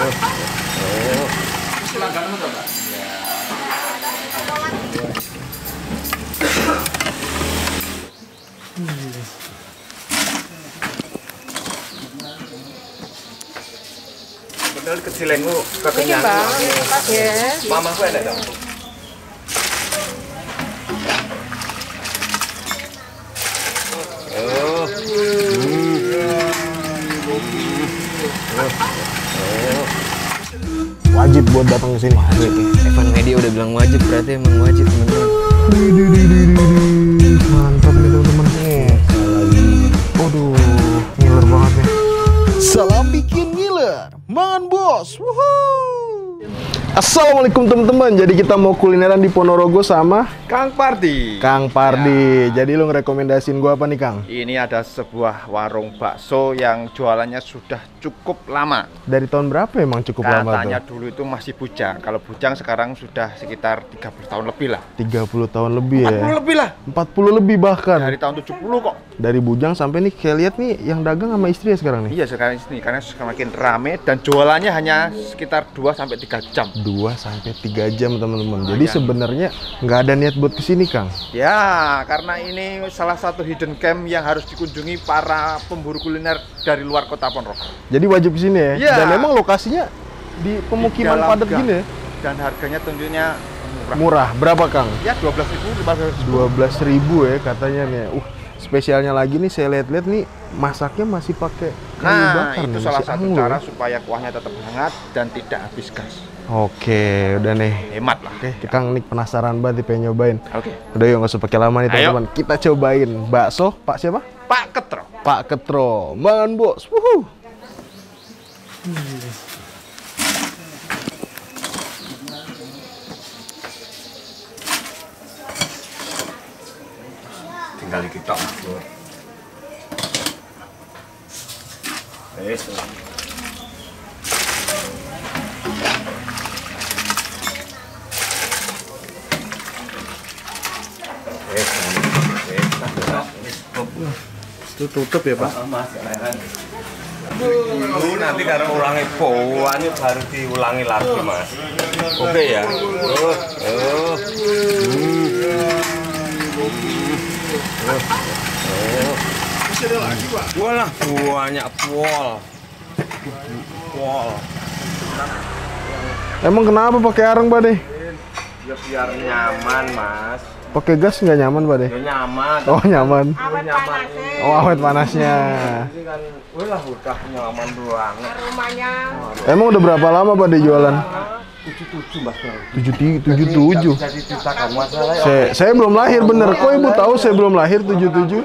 Oh. Pelangganmu tuh, Pak? Bener kecilenmu kekenyangan. Mamaku enak dong. Oh. Wajib buat datang ke sini. Wajib ya. Evan Media udah bilang wajib, berarti emang wajib teman-teman. Mantap nih teman-teman. Lagi. Waduh, ngiler banget nih. Salam bikin ngiler, mangan bos. Wuhuu. Assalamualaikum teman-teman. Jadi kita mau kulineran di Ponorogo sama Kang Pardi. Kang Pardi. Jadi lo ngerekomendasiin gua apa nih, Kang? Ini ada sebuah warung bakso yang jualannya sudah cukup lama. Dari tahun berapa emang cukup lama tuh? Katanya dulu itu masih bujang. Kalau bujang sekarang sudah sekitar 30 tahun lebih lah. 30 tahun lebih ya? 40 lebih lah. 40 lebih bahkan. Dari tahun 70 kok. Dari bujang sampai nih kayak lihat nih yang dagang sama istri ya sekarang nih? Iya sekarang ini karena semakin rame dan jualannya hanya sekitar 2-3 jam. 2-3 jam teman-teman. Jadi sebenarnya nggak ada niat buat kesini, Kang. Ya, karena ini salah satu hidden camp yang harus dikunjungi para pemburu kuliner dari luar kota Ponorogo. Jadi wajib kesini ya? Ya. Dan emang lokasinya di pemukiman Di dalam padat gang. gini ya? Dan harganya tentunya murah. Murah. Berapa, Kang? Ya 12.000, 15.000. 12.000 ya katanya nih. Spesialnya lagi nih saya lihat-lihat nih masaknya masih pakai kayu bakar. Nah, itu nih, salah masih satu anggur cara ya? supaya kuahnya tetap hangat dan tidak habis gas. Oke, udah nih. Hemat lah. Oke, Kang nih penasaran banget nih pengen nyobain. Oke. Udah yuk nggak usah pakai lama nih Ayo. teman-teman. Kita cobain bakso Pak siapa? Pak Ketro. Pak Ketro. Mangan bos. Wuhu. Tinggal kita Bro. Wes. Itu tutup ya, Pak? Nanti karena ulangi bauannya baru diulangi lagi mas. Oke ya. Masih ada lagi, Pak. Walah banyak pol. Emang kenapa pakai areng, Pak deh? Ya biar nyaman mas. Pakai gas nggak nyaman, Pak deh? Ya nyaman. Oh, nyaman. Awet panasnya. Oh, awet panasnya. Ini kan, walah udah nyaman banget. Rumahnya Emang udah berapa lama, Pak deh jualan? 77 mas. 77. Jadi ceritakan masalah ya. Saya belum lahir bener. Kok ibu tahu saya belum lahir 77?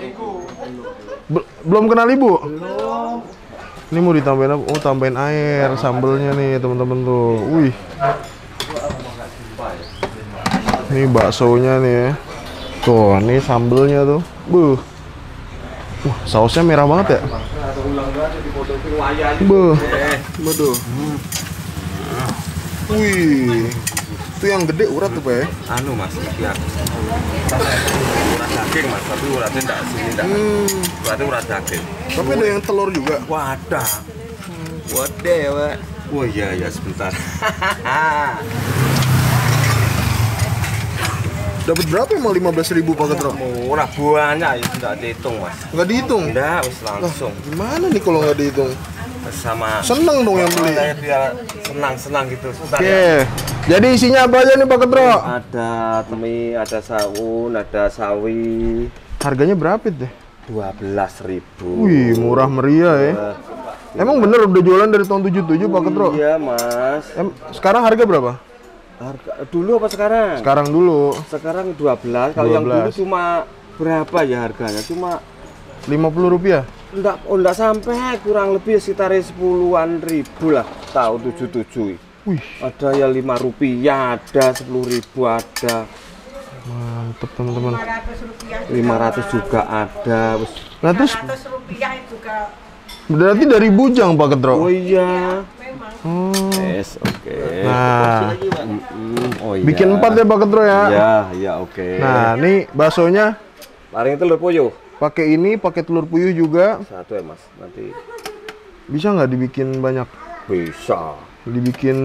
Belum kenal ibu? Ini mau ditambahin apa? Oh, tambahin air sambelnya nih teman-teman tuh. Wih. Ini baksonya nih ya. Tuh, ini sambelnya tuh. Buh. Wah, sausnya merah banget ya. Buh. Waduh. Wih. Itu yang gede urat tuh, Pak ya? Anu mas, ya. Urat daging mas, tapi uratnya enggak sini enggak. Uratnya urat daging. Tapi ada yang telur juga. Wadah. Wadah ya, Pak. Oh iya ya sebentar. Dapat berapa emang 15.000 Pak Ketro? Murah banyak ya enggak dihitung mas. Nggak dihitung? Enggak, wis langsung. Gimana nih kalau nggak dihitung? Sama Seneng dong yang beli. saya biar senang-senang gitu. Sebentar Oke, ya. jadi isinya apa aja nih Pak Ketro? Ada temi, ada saun, ada sawi. Harganya berapa deh? 12.000. Wih, murah meriah ya. Emang bener udah jualan dari tahun 77 Pak Ketro? Iya mas. Sekarang harga berapa? Harga dulu apa sekarang? Sekarang dulu Sekarang 12. Kalau yang dulu 12. cuma berapa ya harganya? Cuma 50 rupiah. enggak sampai, kurang lebih sekitar 10-an ribu lah tahun 77. Wih, Ada ya 5 rupiah, ada 10.000 ada. mantep teman-teman. 500 rupiah. 500 juga ada. Nah terus 500 rupiah juga berarti dari Bujang Pak Ketro? Oh iya. memang. Oh. Yes, oke. Nah, Oh iya. bikin 4 ya Pak Ketro ya? Iya, iya oke. Nah, nih baksonya Paling telur puyuh. pakai ini, pakai telur puyuh juga. Satu ya mas, nanti Bisa nggak dibikin banyak? bisa. dibikin.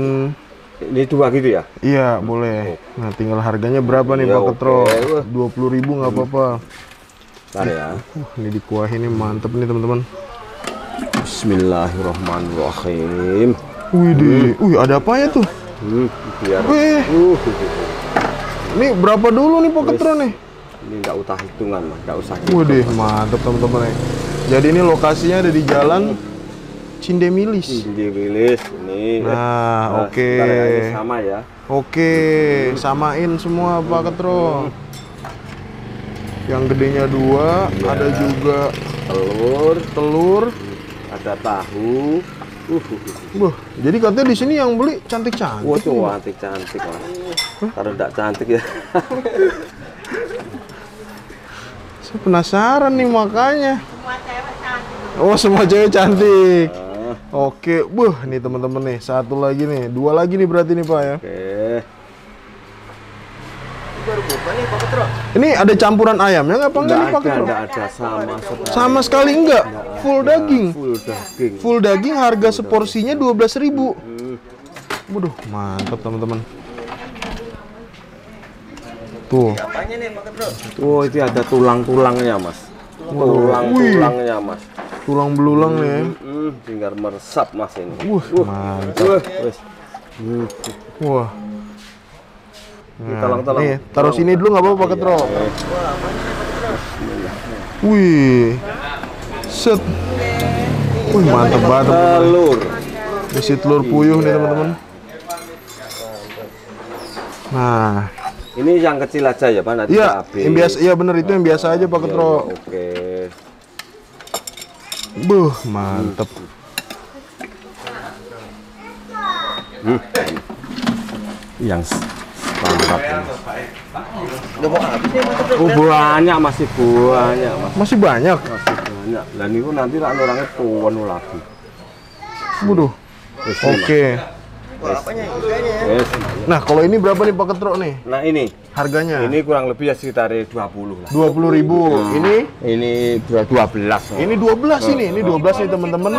Ini 2 gitu ya? Iya, boleh. Nah, tinggal harganya berapa nih Ya, Pak Ketro? oke. 20.000 nggak apa-apa. Bentar ya. Ini dikuahin nih mantep nih teman-teman. Bismillahirrahmanirrahim. Wih, ada apa ya tuh? Biar. Wih, ini berapa dulu nih Pak Ketro nih? Ini nggak usah hitungan, Mas. Nggak usah. Waduh, mantep teman-teman ya. Jadi ini lokasinya ada di Jalan Cindemilis. Ini rilis ini. Nah, oke. Bentar ya, ini sama ya. Oke, samain semua Pak Ketro. Yang gedenya 2, ada juga telur. Ada tahu. Wah, jadi katanya di sini yang beli cantik-cantik. Wah, tuh cantik, Mas. Kalau nggak cantik ya. Saya penasaran nih makanya. Semua cewek cantik. Oh, semua cewek cantik. Oke, nih teman-teman nih, satu lagi nih, 2 lagi nih berarti nih Pak ya. Oke. Ini ada campuran ayamnya nggak Pak? Nggak Pak Ketro? ada sama sekali. Sama sekali enggak? Full daging. Full daging. Full daging harga seporsinya 12.000. Waduh, mantap teman-teman. Tuh. Oh, itu ada tulang-tulangnya, Mas. Tulang-tulangnya, Mas. Tulang belulang nih. Ya. Tinggal meresap, Mas ini. Mantap. Wes. Wah. Tolong. Nih, taruh sini dulu nggak apa-apa Pak Ketro. Wih. Set. Wih, mantap banget. Telur. Isi telur puyuh nih teman-teman. Nah, Ini yang kecil aja ya, Pak? Nanti iya, habis. yang biasa, iya bener itu yang biasa aja Pak Ketro. Oke. Mantep. Yang standar. Oh, banyak, masih banyak, Mas. Masih banyak. Masih banyak. Dan itu nanti orangnya tuan lagi. Waduh. Wes, ini, Oke. Mas. Wes. Nah, kalau ini berapa nih Pak Ketro nih? Nah, ini Harganya? ini kurang lebih ya sekitar 20 lah. 20.000. Ini 12. Ini 12 ini 12 nih teman-teman.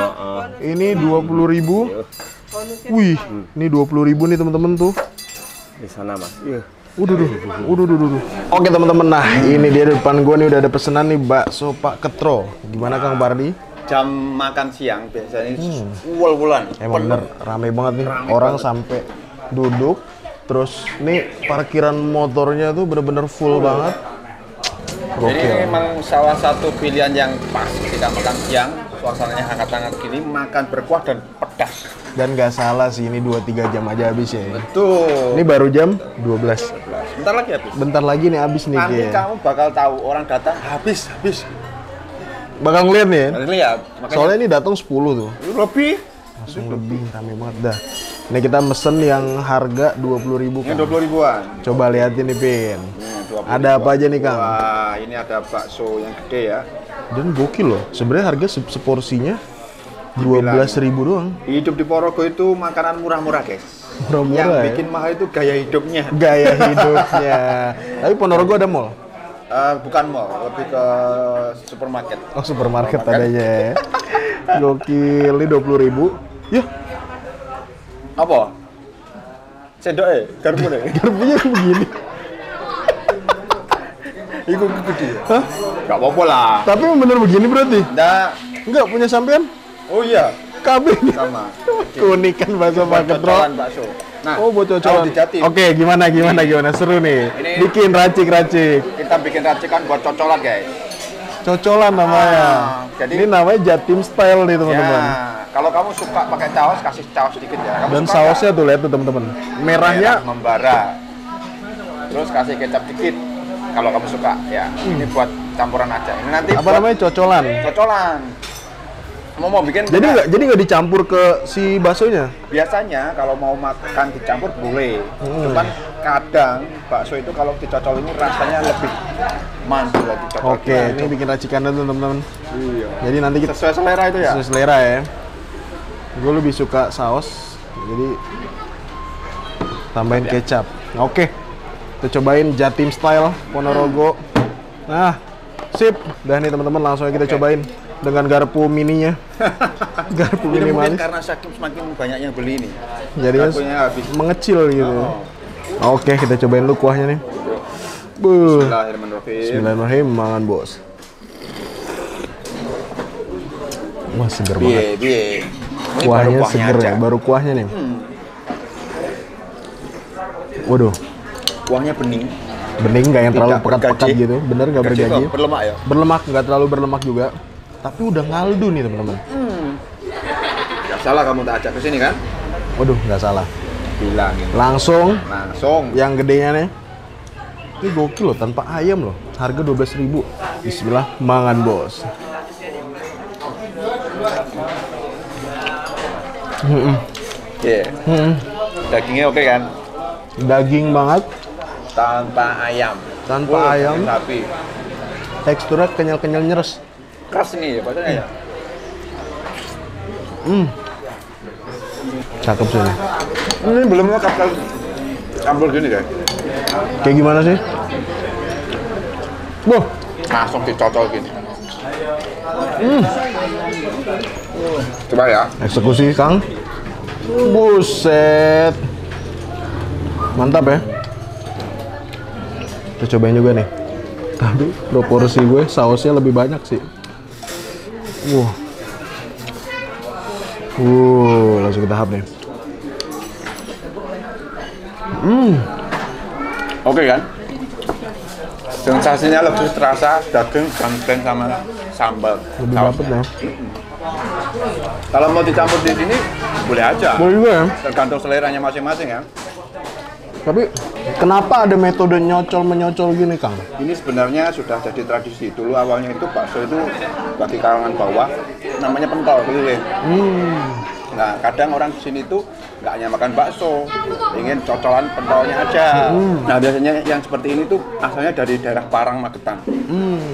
Ini 20.000. Wih, ini 20.000 nih teman-teman tuh. Di sana, Mas. Iya. Udah. Oke teman-teman, nah ini dia di depan gua nih udah ada pesanan nih bakso Pak Ketro. Gimana Kang Bardi? Jam makan siang biasanya wulan. Emang bener rame banget nih, orang sampai duduk. Terus nih parkiran motornya tuh bener-bener full banget. Ini memang salah satu pilihan yang pas ketika makan siang, suasananya hangat-hangat gini, makan berkuah dan pedas. Dan nggak salah sih, ini 2-3 jam aja habis ya. Tuh. Ini baru jam 12. Bentar lagi habis. Bentar lagi nih habis nih Nanti kayaknya. kamu bakal tahu orang datang habis. Bakal ngeliat nih ya. Nanti lihat. Makanya Soalnya ini datang 10 tuh. lebih. Langsung lebih, rame banget dah. Ini kita mesen yang harga 20.000 Ini Kang. 20 ribuan. Coba liatin nih Pin. 20 Ada apa aja nih Kang? Wah, ini ada bakso yang gede ya. Dan gokil loh. Sebenarnya harga seporsinya 12.000 doang. Hidup di Porogo itu makanan murah-murah, guys. Murah-murah Yang ya. bikin mahal itu gaya hidupnya. Gaya hidupnya. Tapi Ponorogo ada mall. Bukan mall, lebih ke supermarket. Oh, supermarket adanya ya. Gokil, ini 20.000. Yah, Apa? Sendok garpu nih. garpunya begini. Iku gede. Hah? Gak apa-apa lah. Tapi yang bener begini berarti? Nggak. Enggak punya sampean? Oh iya, KB. sama. Keunikan bakso Pak Ketro. Cocolan bakso. Nah, Oh, buat kalau cocolan. di Jatim, Oke, gimana seru nih. Ini- Bikin racik-racik. kita bikin racikan buat cocolan, guys. Cocolan namanya. jadi- Ini namanya Jatim style nih, teman-teman. Ya, kalau kamu suka pakai saus, kasih saus sedikit ya. Kamu Dan suka sausnya tuh lihat tuh, teman-teman. Merahnya merah membara. Terus kasih kecap dikit. Kalau kamu suka, ya. Ini buat campuran aja. Ini nanti apa buat namanya? Cocolan. cocolan. Mau bikin Jadi nggak dicampur ke si baksonya. biasanya kalau mau makan dicampur boleh. Cuman kadang bakso itu kalau dicocol ini rasanya lebih mantul kalau dicocol. Oke, ini bikin racikannya tuh, teman-teman. Iya. Jadi nanti kita Sesuai selera itu ya. sesuai selera ya. Gue lebih suka saus, jadi tambahin kecap. Oke, kita cobain Jatim style Ponorogo. Nah, sip. Udah nih teman-teman, langsung aja kita cobain. dengan garpu mininya. Garpu Ini mini mungkin manis. karena semakin banyak yang beli nih. Jadinya Garpunya habis. mengecil gitu. Oh. Oke, kita cobain dulu kuahnya nih. Buh. Bismillahirrahmanirrahim. Bismillahirrahmanirrahim, mangan bos. Wah, seger banget. Biye. Ini Kuahnya baru seger aja. ya, baru kuahnya nih. Waduh, Kuahnya bening. bening nggak yang terlalu Tidak pekat-pekat bergaji. gitu, bener nggak bergaji. Berlemak ya. Berlemak, nggak terlalu berlemak juga. Tapi udah ngaldu nih teman-teman. Gak salah kamu tak ajak ke sini kan? Waduh, nggak salah. Bilangin. Langsung Langsung. yang gedenya nih. Ini gokil loh, tanpa ayam loh. Harga 12.000. Bismillah, mangan bos. Iya. Dagingnya oke kan? Daging banget, Tanpa ayam. tanpa ayam. Tapi Teksturnya kenyal-kenyal nyeres. keras nih ya padahal ya. Cakep sih ini. Ini belum lengkap kalau campur gini kan? Kayak gimana sih? Wah, Langsung dicocol gini. Coba ya. eksekusi Kang. Buset. Mantap ya. Kita cobain juga nih. Tapi proporsi gue sausnya lebih banyak sih. Wah. Langsung kita hap nih. Oke kan? Sensasinya lebih terasa daging dan sama sambal. Lebih sausnya. dapet ya. Kalau mau dicampur di sini boleh aja. Boleh juga ya. Tergantung seleranya masing-masing ya. Tapi kenapa ada metode nyocol-menyocol gini, Kang? Ini sebenarnya sudah jadi tradisi. Dulu awalnya itu bakso itu bagi kalangan bawah namanya pentol keliling. Nah, kadang orang di sini tuh nggak hanya makan bakso, ingin cocolan pentolnya aja. Nah, biasanya yang seperti ini tuh asalnya dari daerah Parang, Magetan.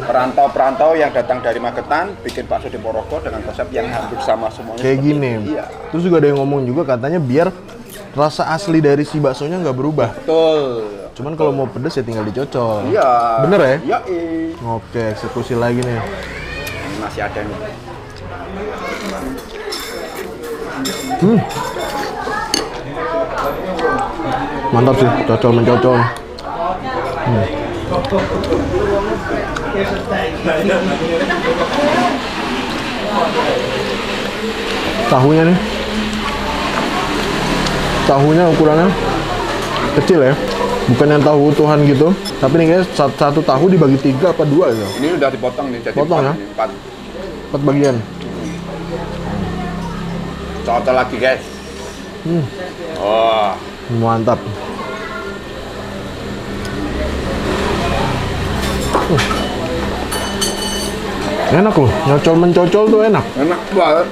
Perantau-perantau yang datang dari Magetan bikin bakso di Porogo dengan konsep yang hampir sama semuanya. Kayak seperti gini. ini. Iya, Terus juga ada yang ngomong juga katanya biar rasa asli dari si baksonya nggak berubah. betul. Cuman kalau mau pedes ya tinggal dicocol. Iya. Bener ya? Iya. Oke, eksekusi lagi nih. Ini masih ada nih. Mantap sih, cocol mencocol. Tahunya nih. Tahunya ukurannya kecil ya. Bukan yang tahu utuhan gitu. Tapi nih guys, satu tahu dibagi 3 apa 2 gitu. Ini udah dipotong nih jadi Potong ya? 4. 4 bagian. Cocol lagi, guys. Oh, Mantap. Enak loh, nyocol mencocol tuh enak. enak banget.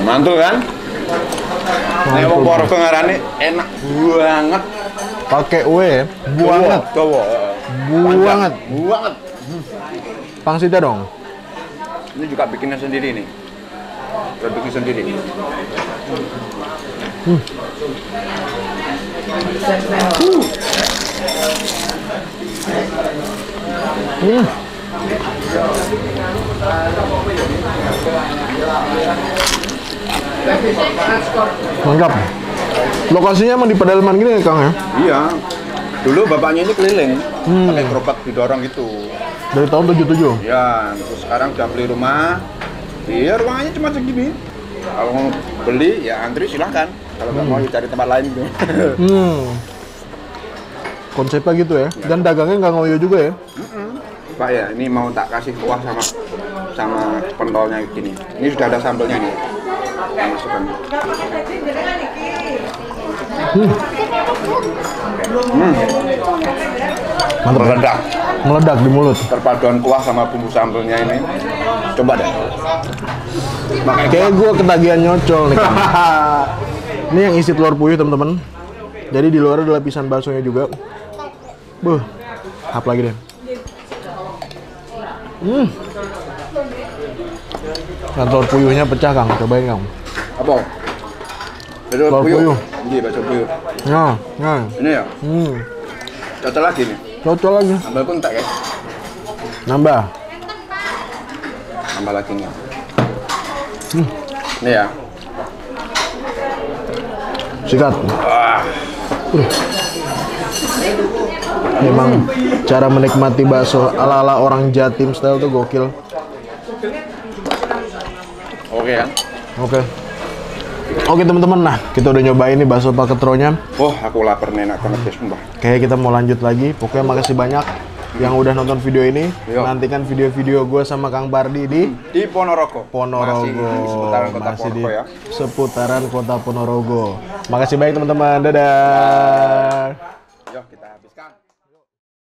Mantul kan? Nek wong Porogo ngarani enak banget. Pakai W, buanget, Dawa. buanget. Banget. Pangsita dong. Ini juga bikinnya sendiri nih. Produksi sendiri. Mantap. Lokasinya emang di pedalaman gini ya Kang ya? Iya. Dulu bapaknya ini keliling, pakai gerobak didorong gitu. Dari tahun 77. Ya, terus sekarang udah beli rumah. Iya, ruangannya cuma segini. Kalau mau beli ya antri silahkan. Kalau nggak mau ya cari tempat lain gitu. Konsepnya gitu ya. Dan dagangnya nggak ngoyo juga ya. Pak ya, ini mau tak kasih kuah sama pentolnya gini. Ini sudah ada sambelnya nih. Kita masukkan. Mantap. Meledak. Meledak di mulut. Perpaduan kuah sama bumbu sambelnya ini. Coba deh. Kayak gue ketagihan nyocol nih Kang. Ini yang isi telur puyuh teman-teman. Jadi di luar ada lapisan baksonya juga. Buh, hap lagi deh. Nah, telur puyuhnya pecah Kang, cobain Kang. Apa? Bakso Telur puyuh. puyuh. Iya, bakso puyuh. Nah, nah. Ini ya. Cocok lagi nih. Cocol lagi. Sambal pun tak ya. Nambah. Tambah lagi nih. Ini ya. Sikat. Memang cara menikmati bakso ala-ala orang Jatim style tuh gokil. Oke ya. Oke teman-teman, nah kita udah nyobain nih bakso paketronya. Oh, aku lapar nih, enak banget ya, sumpah. Kayak kita mau lanjut lagi. Pokoknya makasih banyak yang udah nonton video ini. Yo. Nantikan video-video gue sama Kang Bardi di Ponorogo. Ponorogo. Masih di seputaran kota Masih di Ponorogo ya. seputaran kota Ponorogo. Makasih banyak teman-teman. Dadah.